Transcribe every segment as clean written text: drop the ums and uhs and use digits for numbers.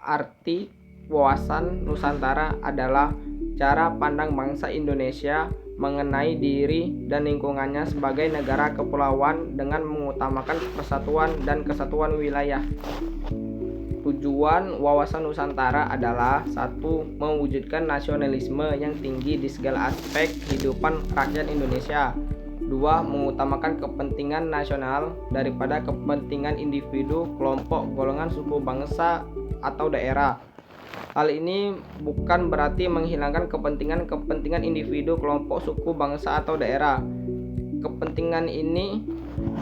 Arti wawasan Nusantara adalah cara pandang bangsa Indonesia mengenai diri dan lingkungannya sebagai negara kepulauan dengan mengutamakan persatuan dan kesatuan wilayah. Tujuan wawasan Nusantara adalah: 1. Mewujudkan nasionalisme yang tinggi di segala aspek kehidupan rakyat Indonesia. 2. Mengutamakan kepentingan nasional daripada kepentingan individu, kelompok, golongan, suku, bangsa, atau daerah. Hal ini bukan berarti menghilangkan kepentingan individu, kelompok, suku, bangsa, atau daerah. Kepentingan ini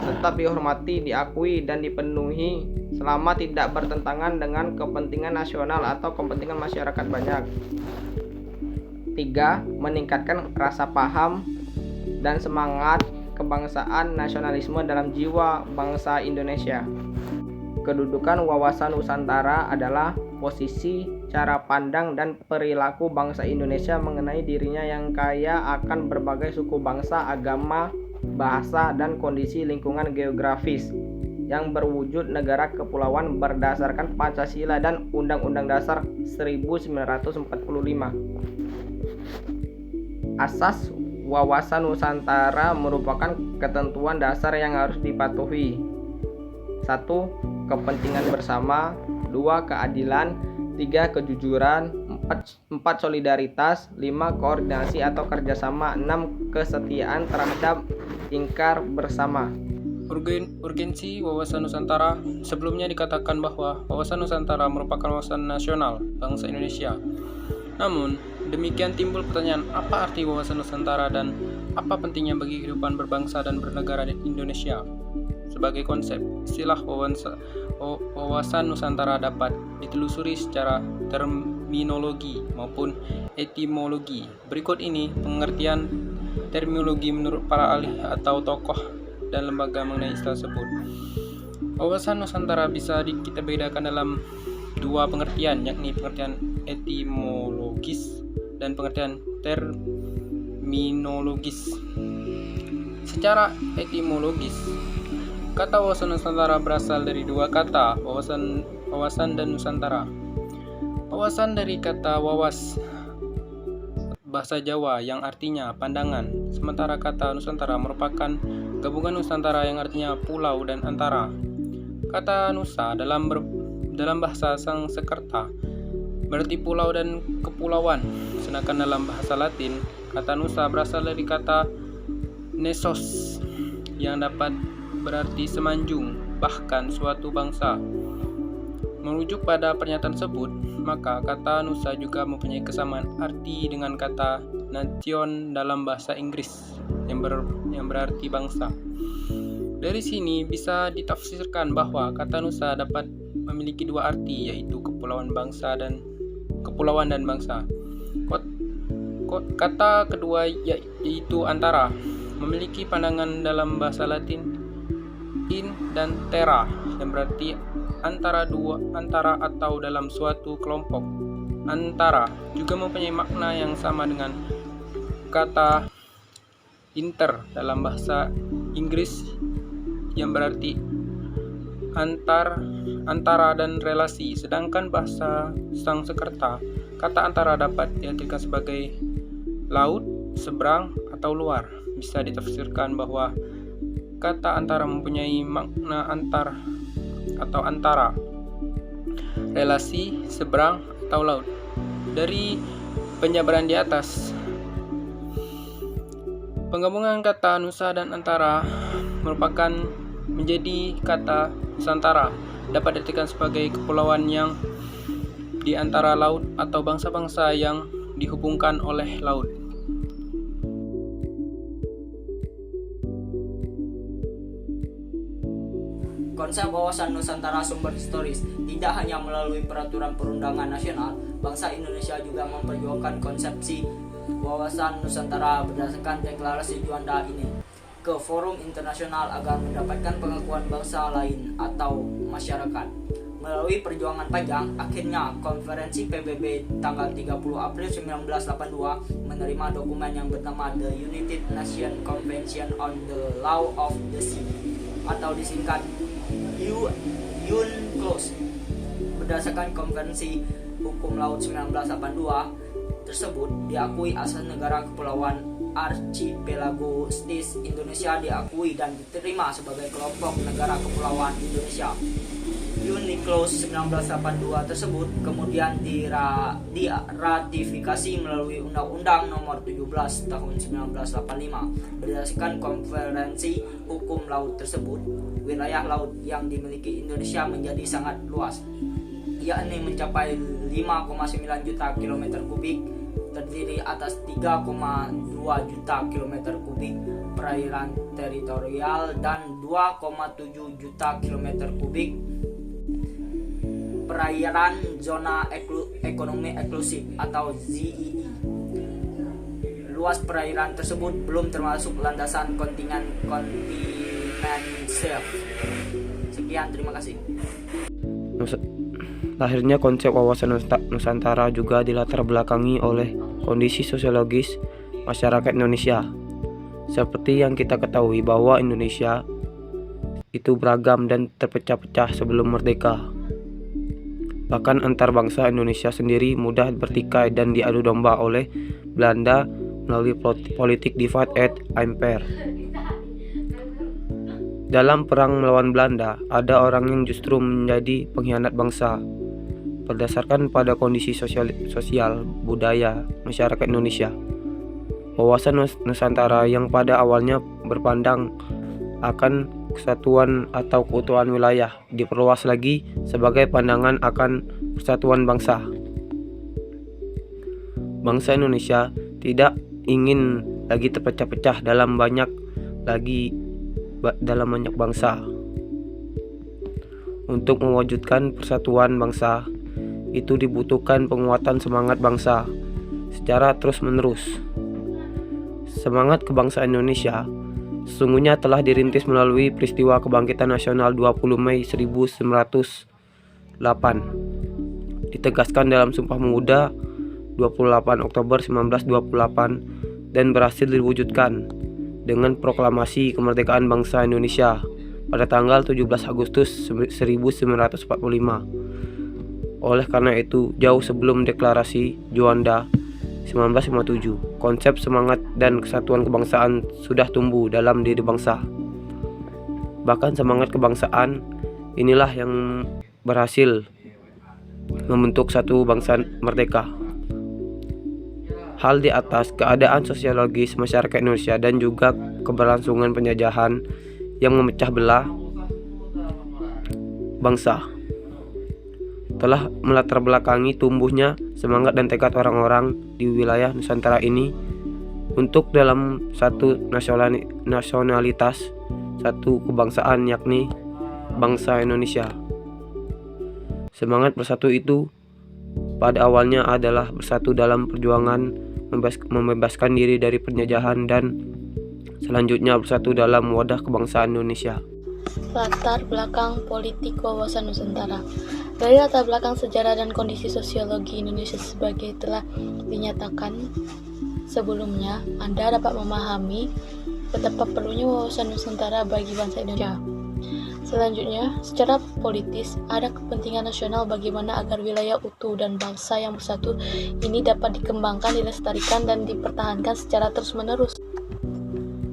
tetap dihormati, diakui, dan dipenuhi selama tidak bertentangan dengan kepentingan nasional atau kepentingan masyarakat banyak. 3. Meningkatkan rasa paham dan semangat kebangsaan nasionalisme dalam jiwa bangsa Indonesia. Kedudukan wawasan Nusantara adalah posisi, cara pandang, dan perilaku bangsa Indonesia mengenai dirinya yang kaya akan berbagai suku bangsa, agama, bahasa, dan kondisi lingkungan geografis, yang berwujud negara kepulauan berdasarkan Pancasila dan Undang-Undang Dasar 1945. Asas wawasan Nusantara merupakan ketentuan dasar yang harus dipatuhi. 1. Kepentingan bersama. 2. Keadilan. 3. Kejujuran. 4. Solidaritas. 5. Koordinasi atau kerjasama. 6. Kesetiaan terhadap ingkar bersama. Urgensi wawasan Nusantara. Sebelumnya dikatakan bahwa wawasan Nusantara merupakan wawasan nasional bangsa Indonesia. Namun, demikian timbul pertanyaan, apa arti wawasan Nusantara dan apa pentingnya bagi kehidupan berbangsa dan bernegara di Indonesia? Sebagai konsep, istilah wawasan Nusantara dapat ditelusuri secara terminologi maupun etimologi. Berikut ini pengertian terminologi menurut para ahli atau tokoh dan lembaga mengenai istilah tersebut. Wawasan Nusantara bisa kita bedakan dalam dua pengertian, yakni pengertian etimologis dan pengertian terminologis. Secara etimologis, kata wawasan Nusantara berasal dari dua kata, wawasan dan Nusantara. Wawasan dari kata wawas, bahasa Jawa, yang artinya pandangan, sementara kata Nusantara merupakan gabungan Nusantara yang artinya pulau dan antara. Kata Nusa dalam bahasa Sanskerta berarti pulau dan kepulauan, sedangkan dalam bahasa Latin kata Nusa berasal dari kata nesos yang dapat berarti semanjung, bahkan suatu bangsa. Merujuk pada pernyataan tersebut, maka kata Nusa juga mempunyai kesamaan arti dengan kata nation dalam bahasa Inggris yang berarti bangsa. Dari sini bisa ditafsirkan bahwa kata Nusa dapat memiliki dua arti, yaitu kepulauan dan bangsa. Kata kedua yaitu antara, memiliki pandangan dalam bahasa Latin in dan terra yang berarti antara atau dalam suatu kelompok. Antara juga mempunyai makna yang sama dengan kata inter dalam bahasa Inggris yang berarti antara dan relasi, sedangkan bahasa Sanskerta kata antara dapat diartikan sebagai laut, seberang, atau luar. Bisa ditafsirkan bahwa kata antara mempunyai makna antar atau antara, relasi, seberang, atau laut. Dari penjabaran di atas, penggabungan kata Nusa dan antara merupakan menjadi kata Nusantara, dapat diartikan sebagai kepulauan yang di antara laut atau bangsa-bangsa yang dihubungkan oleh laut. Konsep wawasan Nusantara sumber historis. Tidak hanya melalui peraturan perundangan nasional, bangsa Indonesia juga memperjuangkan konsepsi wawasan Nusantara berdasarkan deklarasi Juanda ini ke forum internasional agar mendapatkan pengakuan bangsa lain atau masyarakat. Melalui perjuangan panjang, akhirnya konferensi PBB tanggal 30 April 1982 menerima dokumen yang bernama The United Nations Convention on the Law of the Sea atau disingkat UNCLOS. Berdasarkan Konvensi Hukum Laut 1982 tersebut, diakui asas negara kepulauan Archipelagos Indonesia diakui dan diterima sebagai kelompok negara kepulauan Indonesia. UNCLOS 1982 tersebut kemudian diratifikasi melalui Undang-Undang Nomor 17 Tahun 1985. Berdasarkan Konferensi Hukum Laut tersebut, wilayah laut yang dimiliki Indonesia menjadi sangat luas, yakni mencapai 5,9 juta kilometer kubik, terdiri atas 3,2 juta kilometer kubik perairan teritorial dan 2,7 juta kilometer kubik perairan zona ekonomi eksklusif atau ZEE. Luas perairan tersebut belum termasuk landasan kontinen kontinental. Sekian, terima kasih. Lahirnya konsep wawasan Nusantara juga dilatar belakangi oleh kondisi sosiologis masyarakat Indonesia. Seperti yang kita ketahui bahwa Indonesia itu beragam dan terpecah-pecah sebelum merdeka. Bahkan antar bangsa Indonesia sendiri mudah bertikai dan diadu domba oleh Belanda melalui politik divide and impere. Dalam perang melawan Belanda, ada orang yang justru menjadi pengkhianat bangsa. Berdasarkan pada kondisi sosial budaya masyarakat Indonesia, wawasan Nusantara yang pada awalnya berpandang akan kesatuan atau keutuhan wilayah diperluas lagi sebagai pandangan akan persatuan bangsa. Bangsa Indonesia tidak ingin lagi terpecah-pecah dalam banyak bangsa. Untuk mewujudkan persatuan bangsa, itu dibutuhkan penguatan semangat bangsa secara terus-menerus. Semangat kebangsaan Indonesia sesungguhnya telah dirintis melalui peristiwa kebangkitan nasional 20 Mei 1908. Ditegaskan dalam Sumpah Pemuda 28 Oktober 1928 dan berhasil diwujudkan dengan proklamasi kemerdekaan bangsa Indonesia pada tanggal 17 Agustus 1945. Oleh karena itu, jauh sebelum deklarasi Juanda 1957, konsep semangat dan kesatuan kebangsaan sudah tumbuh dalam diri bangsa. Bahkan semangat kebangsaan inilah yang berhasil membentuk satu bangsa merdeka. Hal di atas keadaan sosiologis masyarakat Indonesia dan juga keberlangsungan penjajahan yang memecah belah bangsa telah melatar belakangi tumbuhnya semangat dan tekad orang-orang di wilayah Nusantara ini untuk dalam satu nasionalitas, satu kebangsaan, yakni bangsa Indonesia. Semangat bersatu itu pada awalnya adalah bersatu dalam perjuangan membebaskan diri dari penjajahan dan selanjutnya bersatu dalam wadah kebangsaan Indonesia. Latar belakang politik wawasan Nusantara. Dari latar belakang sejarah dan kondisi sosiologi Indonesia sebagai telah dinyatakan sebelumnya, Anda dapat memahami betapa perlunya wawasan Nusantara bagi bangsa Indonesia. Selanjutnya, secara politis, ada kepentingan nasional bagaimana agar wilayah utuh dan bangsa yang bersatu ini dapat dikembangkan, dilestarikan, dan dipertahankan secara terus-menerus.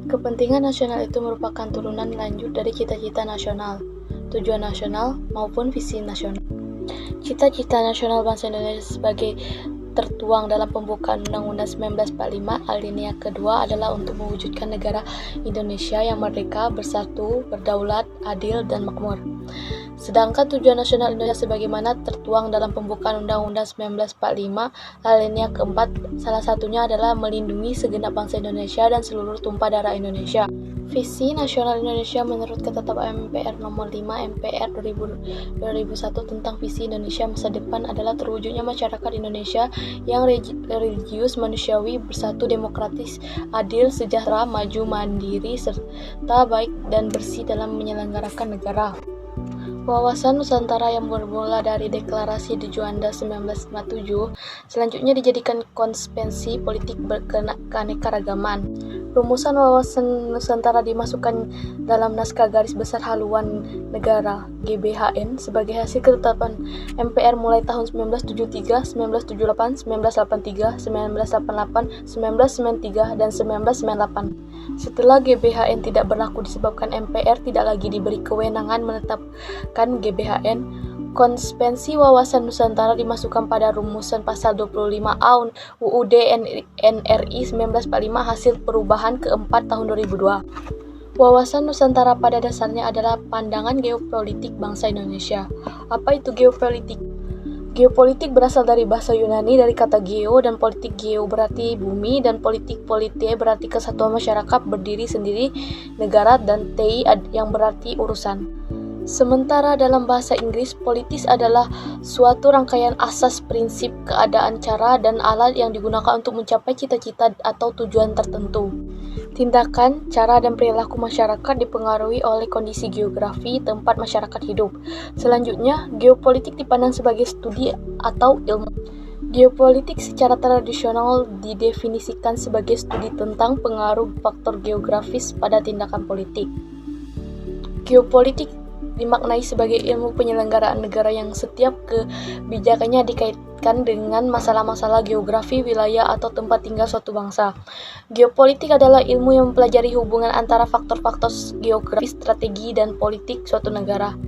Kepentingan nasional itu merupakan turunan lanjut dari cita-cita nasional, tujuan nasional, maupun visi nasional. Cita-cita nasional bangsa Indonesia sebagai tertuang dalam pembukaan Undang-Undang 1945 alinea kedua adalah untuk mewujudkan negara Indonesia yang merdeka, bersatu, berdaulat, adil, dan makmur. Sedangkan tujuan nasional Indonesia sebagaimana tertuang dalam pembukaan Undang-Undang 1945 alinea keempat, salah satunya adalah melindungi segenap bangsa Indonesia dan seluruh tumpah darah Indonesia. Visi Nasional Indonesia menurut Ketetapan MPR Nomor 5 MPR 2001 tentang Visi Indonesia Masa Depan adalah terwujudnya masyarakat Indonesia yang religius, manusiawi, bersatu, demokratis, adil, sejahtera, maju, mandiri, serta baik dan bersih dalam menyelenggarakan negara. Wawasan Nusantara yang bermula dari deklarasi di Juanda 1957 selanjutnya dijadikan konvensi politik keanekaragaman. Rumusan wawasan Nusantara dimasukkan dalam naskah garis besar haluan negara GBHN sebagai hasil ketetapan MPR mulai tahun 1973, 1978, 1983, 1988, 1993, dan 1998. Setelah GBHN tidak berlaku disebabkan MPR tidak lagi diberi kewenangan menetapkan GBHN, Konvensi Wawasan Nusantara dimasukkan pada rumusan pasal 25A UUD NRI 1945 hasil perubahan keempat tahun 2002. Wawasan Nusantara pada dasarnya adalah pandangan geopolitik bangsa Indonesia. Apa itu geopolitik? Geopolitik berasal dari bahasa Yunani dari kata geo dan politik. Geo berarti bumi dan politik politie berarti kesatuan masyarakat berdiri sendiri negara dan tei yang berarti urusan. Sementara dalam bahasa Inggris, politis adalah suatu rangkaian asas, prinsip, keadaan, cara, dan alat yang digunakan untuk mencapai cita-cita atau tujuan tertentu. Tindakan, cara, dan perilaku masyarakat dipengaruhi oleh kondisi geografi tempat masyarakat hidup. Selanjutnya, geopolitik dipandang sebagai studi atau ilmu. Geopolitik secara tradisional didefinisikan sebagai studi tentang pengaruh faktor geografis pada tindakan politik. Geopolitik dimaknai sebagai ilmu penyelenggaraan negara yang setiap kebijakannya dikaitkan dengan masalah-masalah geografi, wilayah, atau tempat tinggal suatu bangsa. Geopolitik adalah ilmu yang mempelajari hubungan antara faktor-faktor geografis, strategi, dan politik suatu negara.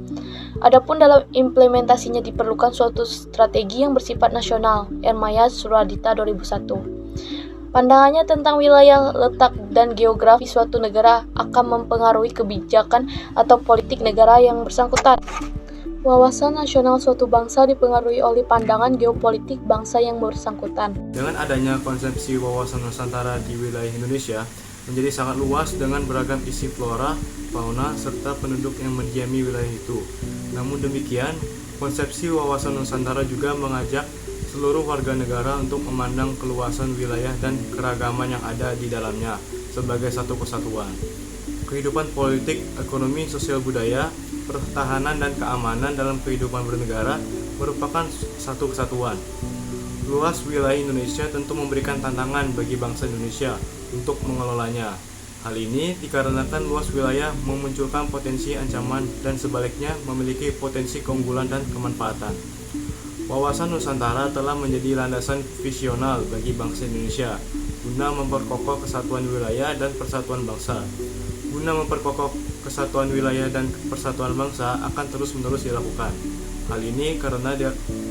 Adapun dalam implementasinya diperlukan suatu strategi yang bersifat nasional. Ermaya Suradita 2001. Pandangannya tentang wilayah, letak, dan geografi suatu negara akan mempengaruhi kebijakan atau politik negara yang bersangkutan. Wawasan nasional suatu bangsa dipengaruhi oleh pandangan geopolitik bangsa yang bersangkutan. Dengan adanya konsepsi wawasan Nusantara di wilayah Indonesia menjadi sangat luas dengan beragam isi flora, fauna, serta penduduk yang mendiami wilayah itu. Namun demikian, konsepsi wawasan Nusantara juga mengajak seluruh warga negara untuk memandang keluasan wilayah dan keragaman yang ada di dalamnya sebagai satu kesatuan. Kehidupan politik, ekonomi, sosial budaya, pertahanan, dan keamanan dalam kehidupan bernegara merupakan satu kesatuan. Luas wilayah Indonesia tentu memberikan tantangan bagi bangsa Indonesia untuk mengelolanya. Hal ini dikarenakan luas wilayah memunculkan potensi ancaman dan sebaliknya memiliki potensi keunggulan dan kemanfaatan. Wawasan Nusantara telah menjadi landasan visional bagi bangsa Indonesia guna memperkokoh kesatuan wilayah dan persatuan bangsa. Guna memperkokoh kesatuan wilayah dan persatuan bangsa akan terus-menerus dilakukan. Hal ini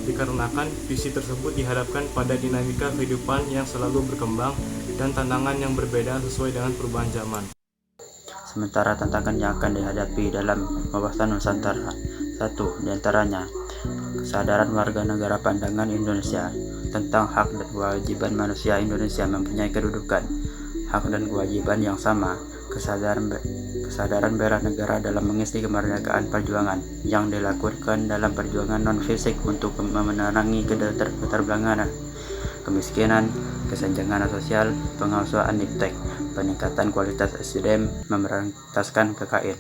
dikarenakan visi tersebut dihadapkan pada dinamika kehidupan yang selalu berkembang dan tantangan yang berbeda sesuai dengan perubahan zaman. Sementara tantangan yang akan dihadapi dalam wawasan Nusantara, satu diantaranya kesadaran warga negara pandangan Indonesia tentang hak dan kewajiban manusia Indonesia mempunyai kedudukan, hak dan kewajiban yang sama, kesadaran bela negara dalam mengisi kemerdekaan perjuangan yang dilakukan dalam perjuangan non-fisik untuk memerangi keterbelakangan, kemiskinan, kesenjangan sosial, penguasaan iptek, peningkatan kualitas SDM, memberantaskan KKN,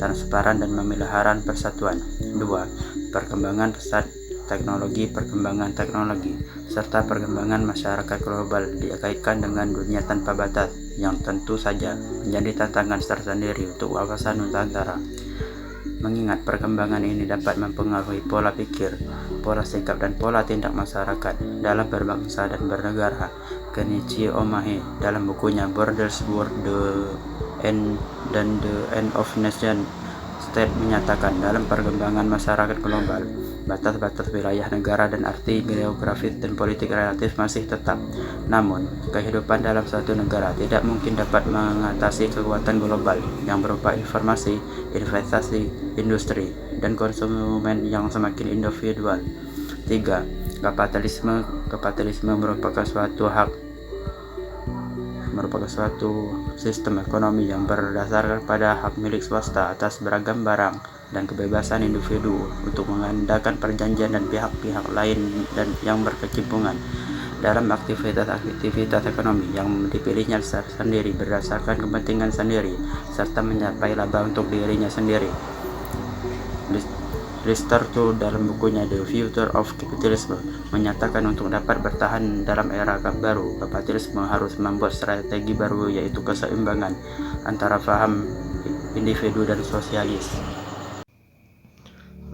transparan dan memelihara persatuan. 2. Perkembangan perkembangan teknologi, serta perkembangan masyarakat global dikaitkan dengan dunia tanpa batas yang tentu saja menjadi tantangan tersendiri untuk wawasan Nusantara. Mengingat perkembangan ini dapat mempengaruhi pola pikir, pola sikap, dan pola tindak masyarakat dalam berbangsa dan bernegara. Kenichi Omae dalam bukunya Borders, War, the End of Nation State menyatakan dalam perkembangan masyarakat global, batas-batas wilayah negara dan arti geografis dan politik relatif masih tetap. Namun, kehidupan dalam suatu negara tidak mungkin dapat mengatasi kekuatan global yang berupa informasi, investasi, industri, dan konsumen yang semakin individual. 3. Kapitalisme merupakan suatu sistem ekonomi yang berdasarkan pada hak milik swasta atas beragam barang dan kebebasan individu untuk mengadakan perjanjian dan pihak-pihak lain dan yang berkecimpungan dalam aktivitas ekonomi yang dipilihnya sendiri berdasarkan kepentingan sendiri serta mencapai laba untuk dirinya sendiri. Ristorto dalam bukunya The Future of Capitalism menyatakan untuk dapat bertahan dalam era baru, kapitalisme harus membuat strategi baru, yaitu keseimbangan antara paham individu dan sosialis.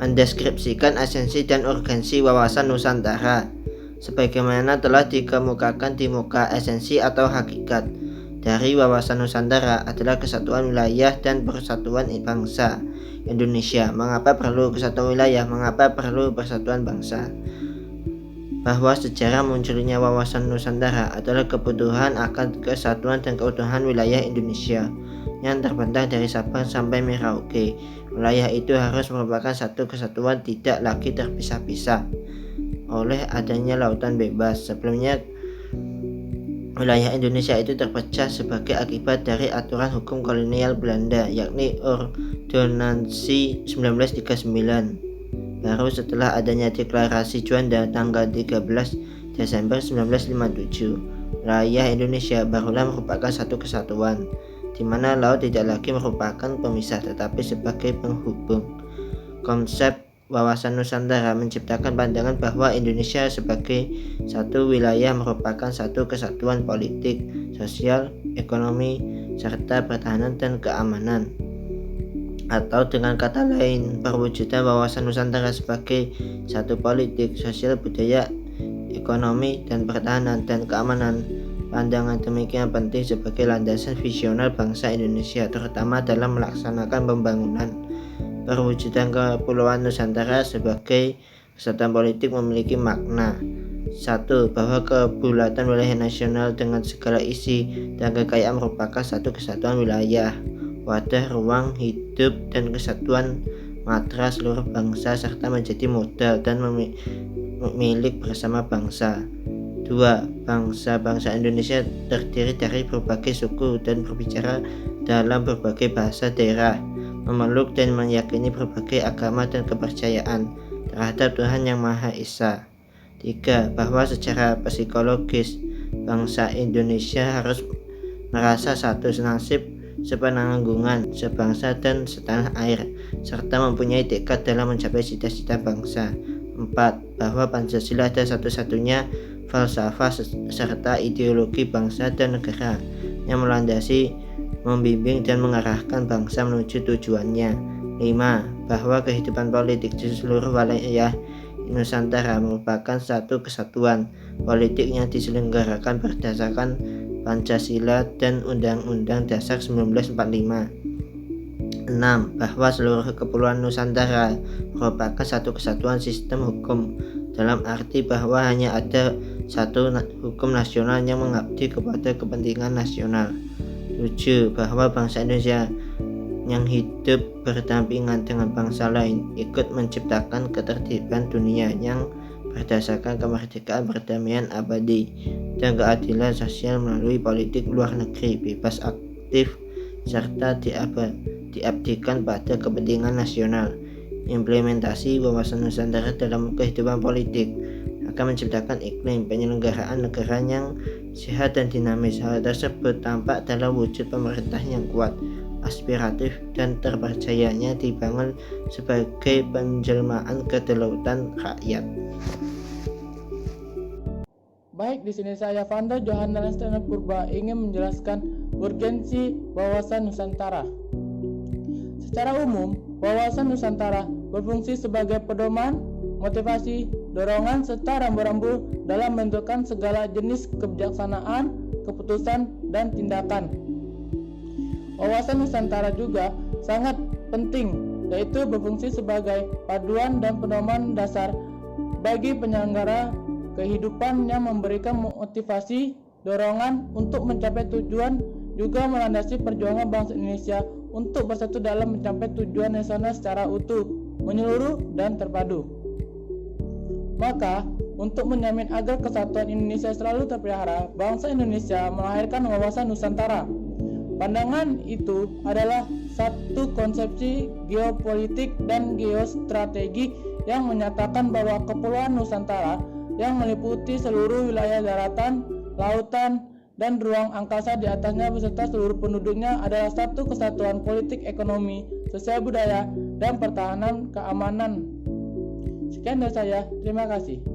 Mendeskripsikan esensi dan urgensi wawasan Nusantara. Sebagaimana telah dikemukakan di muka, esensi atau hakikat dari wawasan Nusantara adalah kesatuan wilayah dan persatuan bangsa Indonesia. Mengapa perlu kesatuan wilayah? Mengapa perlu persatuan bangsa? Bahwa sejarah munculnya wawasan Nusantara adalah kebutuhan akan kesatuan dan keutuhan wilayah Indonesia yang terbentang dari Sabang sampai Merauke. Wilayah itu harus merupakan satu kesatuan, tidak lagi terpisah-pisah oleh adanya lautan bebas. Sebelumnya wilayah Indonesia itu terpecah sebagai akibat dari aturan hukum kolonial Belanda, yakni Ordonansi 1939. Baru setelah adanya deklarasi Juanda tanggal 13 Desember 1957, wilayah Indonesia barulah merupakan satu kesatuan, di mana laut tidak lagi merupakan pemisah tetapi sebagai penghubung. Konsep wawasan Nusantara menciptakan pandangan bahwa Indonesia sebagai satu wilayah merupakan satu kesatuan politik, sosial, ekonomi, serta pertahanan dan keamanan. Atau dengan kata lain, perwujudan wawasan Nusantara sebagai satu politik, sosial, budaya, ekonomi, dan pertahanan dan keamanan. Pandangan demikian penting sebagai landasan visioner bangsa Indonesia, terutama dalam melaksanakan pembangunan. Perwujudan Kepulauan Nusantara sebagai kesatuan politik memiliki makna: 1. Bahwa kebulatan wilayah nasional dengan segala isi dan kekayaan merupakan satu kesatuan wilayah, wadah ruang hidup dan kesatuan matra seluruh bangsa, serta menjadi modal dan milik bersama bangsa. 2. Bangsa-bangsa Indonesia terdiri dari berbagai suku dan berbicara dalam berbagai bahasa daerah, memeluk dan meyakini berbagai agama dan kepercayaan terhadap Tuhan Yang Maha Esa. 3. Bahwa secara psikologis bangsa Indonesia harus merasa satu nasib, sepenanggungan, sebangsa dan setanah air, serta mempunyai tekad dalam mencapai cita-cita bangsa. 4. Bahwa Pancasila adalah satu-satunya falsafah serta ideologi bangsa dan negara yang melandasi, membimbing dan mengarahkan bangsa menuju tujuannya. 5. Bahwa kehidupan politik di seluruh wilayah Nusantara merupakan satu kesatuan politik yang diselenggarakan berdasarkan Pancasila dan Undang-Undang Dasar 1945. 6. Bahwa seluruh kepulauan Nusantara merupakan satu kesatuan sistem hukum, dalam arti bahwa hanya ada satu hukum nasional yang mengabdi kepada kepentingan nasional. 7. Bahwa bangsa Indonesia yang hidup berdampingan dengan bangsa lain ikut menciptakan ketertiban dunia yang berdasarkan kemerdekaan, perdamaian abadi, dan keadilan sosial melalui politik luar negeri bebas aktif serta diabdikan pada kepentingan nasional. Implementasi wawasan Nusantara dalam kehidupan politik akan menciptakan iklim penyelenggaraan negara yang sehat dan dinamis. Hal tersebut tampak dalam wujud pemerintah yang kuat, aspiratif, dan terpercayanya dibangun sebagai penjelmaan kedaulatan rakyat. Baik, di sini saya Fanda Johanna Lestana Purba ingin menjelaskan urgensi wawasan Nusantara. Secara umum, wawasan Nusantara berfungsi sebagai pedoman, motivasi, dorongan, serta rambu-rambu dalam menentukan segala jenis kebijaksanaan, keputusan, dan tindakan. Wawasan Nusantara juga sangat penting, yaitu berfungsi sebagai paduan dan pedoman dasar bagi penyelenggara kehidupan yang memberikan motivasi, dorongan untuk mencapai tujuan, juga melandasi perjuangan bangsa Indonesia untuk bersatu dalam mencapai tujuan nasional secara utuh, menyeluruh, dan terpadu. Maka, untuk menjamin agar kesatuan Indonesia selalu terpelihara, bangsa Indonesia melahirkan wawasan Nusantara. Pandangan itu adalah satu konsepsi geopolitik dan geostrategi yang menyatakan bahwa Kepulauan Nusantara yang meliputi seluruh wilayah daratan, lautan, dan ruang angkasa di atasnya beserta seluruh penduduknya adalah satu kesatuan politik, ekonomi, sosial, budaya, dan pertahanan keamanan Sekian dari saya, terima kasih.